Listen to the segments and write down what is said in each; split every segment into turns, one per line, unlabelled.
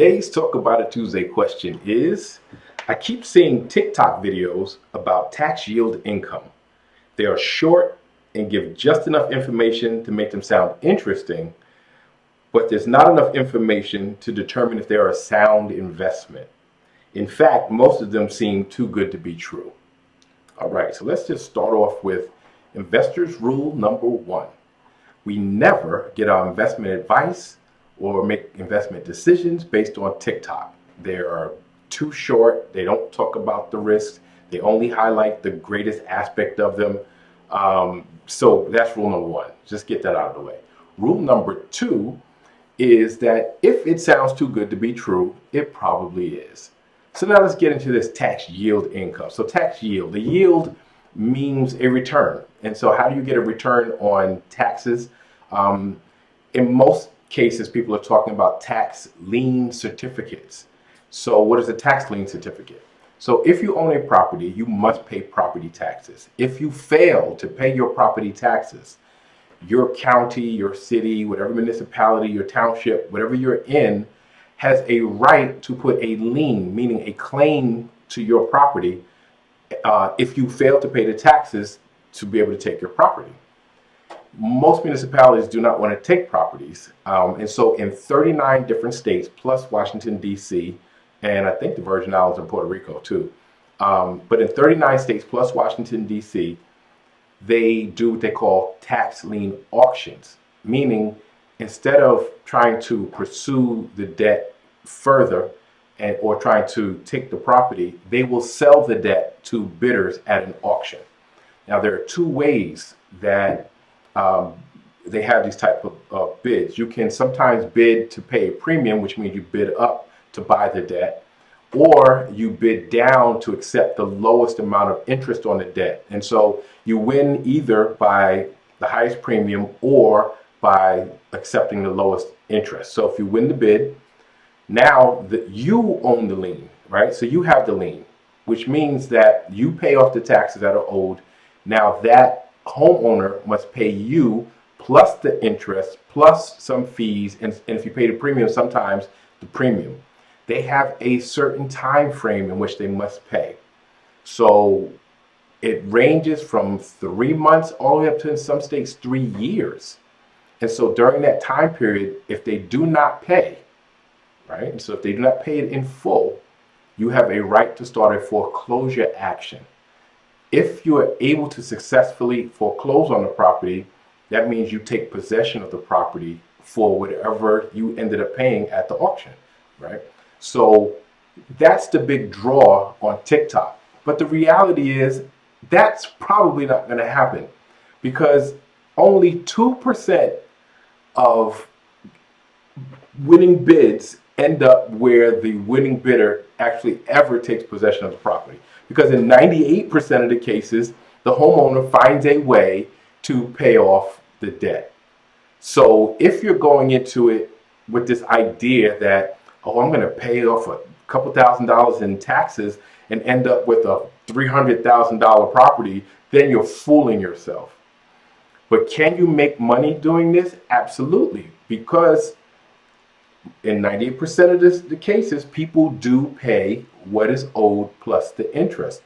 Today's Talk About It Tuesday question is, I keep seeing TikTok videos about tax yield income. They are short and give just enough information to make them sound interesting, but there's not enough information to determine if they are a sound investment. In fact, most of them seem too good to be true. All right, so let's just start off with investors' rule number one. We never get our investment advice or make investment decisions based on TikTok. They are too short. They don't talk about the risks. They only highlight the greatest aspect of them. So that's rule number one. Just get that out of the way. Rule number two is that if it sounds too good to be true, it probably is. So now let's get into this tax yield income. So tax yield, the yield means a return. And so how do you get a return on taxes? In most cases, people are talking about tax lien certificates. So what is a tax lien certificate? So if you own a property, you must pay property taxes. If you fail to pay your property taxes, your county, your city, whatever municipality, your township, whatever you're in, has a right to put a lien, meaning a claim to your property, if you fail to pay the taxes to be able to take your property. Most municipalities do not want to take properties, and so in 39 different states, plus Washington, D.C., and I think the Virgin Islands and Puerto Rico too, but in 39 states plus Washington, D.C., they do what they call tax lien auctions, meaning instead of trying to pursue the debt further or trying to take the property, they will sell the debt to bidders at an auction. Now, there are two ways that they have these type of bids. You can sometimes bid to pay a premium, which means you bid up to buy the debt, or you bid down to accept the lowest amount of interest on the debt. And so you win either by the highest premium or by accepting the lowest interest. So if you win the bid, now that you own the lien, right? So you have the lien, which means that you pay off the taxes that are owed. Now that homeowner must pay you plus the interest, plus some fees, and if you pay the premium, sometimes the premium. They have a certain time frame in which they must pay. So it ranges from 3 months all the way up to, in some states, 3 years. And so during that time period, if they do not pay, right? And so if they do not pay it in full, you have a right to start a foreclosure action. If you are able to successfully foreclose on the property, that means you take possession of the property for whatever you ended up paying at the auction, right? So that's the big draw on TikTok. But the reality is that's probably not going to happen because only 2% of winning bids end up where the winning bidder actually ever takes possession of the property. Because in 98% of the cases, the homeowner finds a way to pay off the debt. So if you're going into it with this idea that, oh, I'm going to pay off a couple $1,000s in taxes and end up with a $300,000 property, then you're fooling yourself. But can you make money doing this? Absolutely. Because in 98% of the cases, people do pay what is owed plus the interest.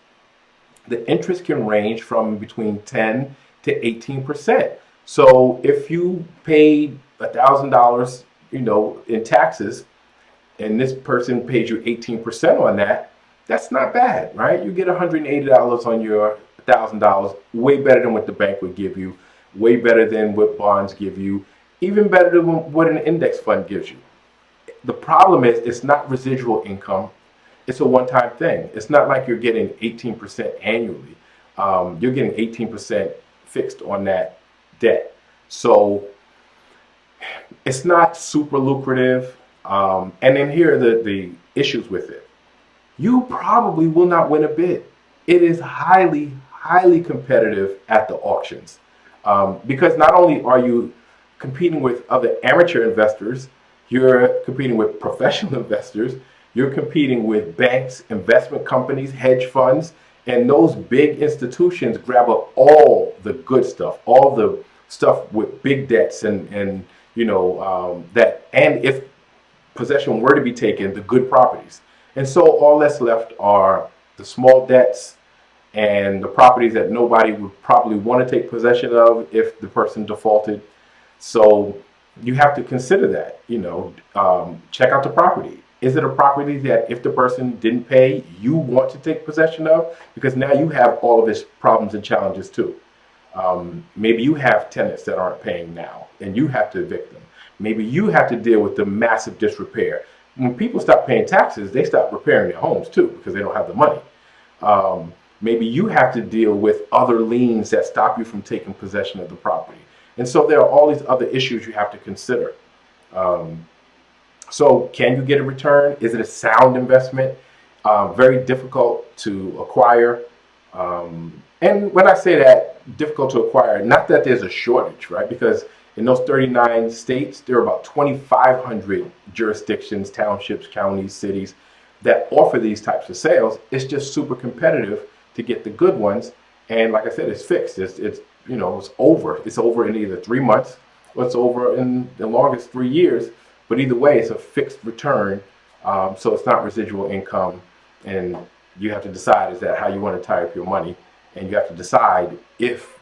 The interest can range from between 10 to 18%. So if you paid $1,000, in taxes, and this person pays you 18% on that, that's not bad, right? You get $180 on your $1,000, way better than what the bank would give you, way better than what bonds give you, even better than what an index fund gives you. The problem is it's not residual income. It's a one-time thing. It's not like you're getting 18% annually. You're getting 18% fixed on that debt. So it's not super lucrative. And then here are the issues with it. You probably will not win a bid. It is highly, highly competitive at the auctions. Because not only are you competing with other amateur investors, you're competing with professional investors, you're competing with banks, investment companies, hedge funds, and those big institutions grab up all the good stuff, all the stuff with big debts and if possession were to be taken, the good properties. And so all that's left are the small debts and the properties that nobody would probably want to take possession of if the person defaulted. So you have to consider that, check out the property. Is it a property that if the person didn't pay, you want to take possession of? Because now you have all of its problems and challenges too. Maybe you have tenants that aren't paying now and you have to evict them. Maybe you have to deal with the massive disrepair. When people stop paying taxes, they stop repairing their homes too because they don't have the money. Maybe you have to deal with other liens that stop you from taking possession of the property. And so there are all these other issues you have to consider. So can you get a return? Is it a sound investment? Very difficult to acquire. And when I say that, difficult to acquire, not that there's a shortage, right? Because in those 39 states, there are about 2,500 jurisdictions, townships, counties, cities that offer these types of sales. It's just super competitive to get the good ones. And like I said, it's fixed. It's over. It's over in either 3 months or it's over in the longest 3 years. But either way, it's a fixed return. So it's not residual income. And you have to decide, is that how you want to tie up your money? And you have to decide if,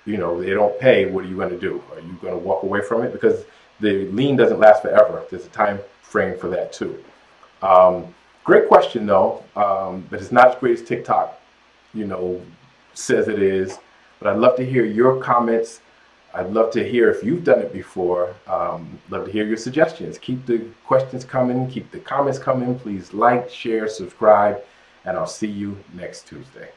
they don't pay, what are you going to do? Are you going to walk away from it? Because the lien doesn't last forever. There's a time frame for that too. Great question though, but it's not as great as TikTok, says it is. But I'd love to hear your comments. I'd love to hear if you've done it before. Love to hear your suggestions. Keep the questions coming. Keep the comments coming. Please like, share, subscribe, and I'll see you next Tuesday.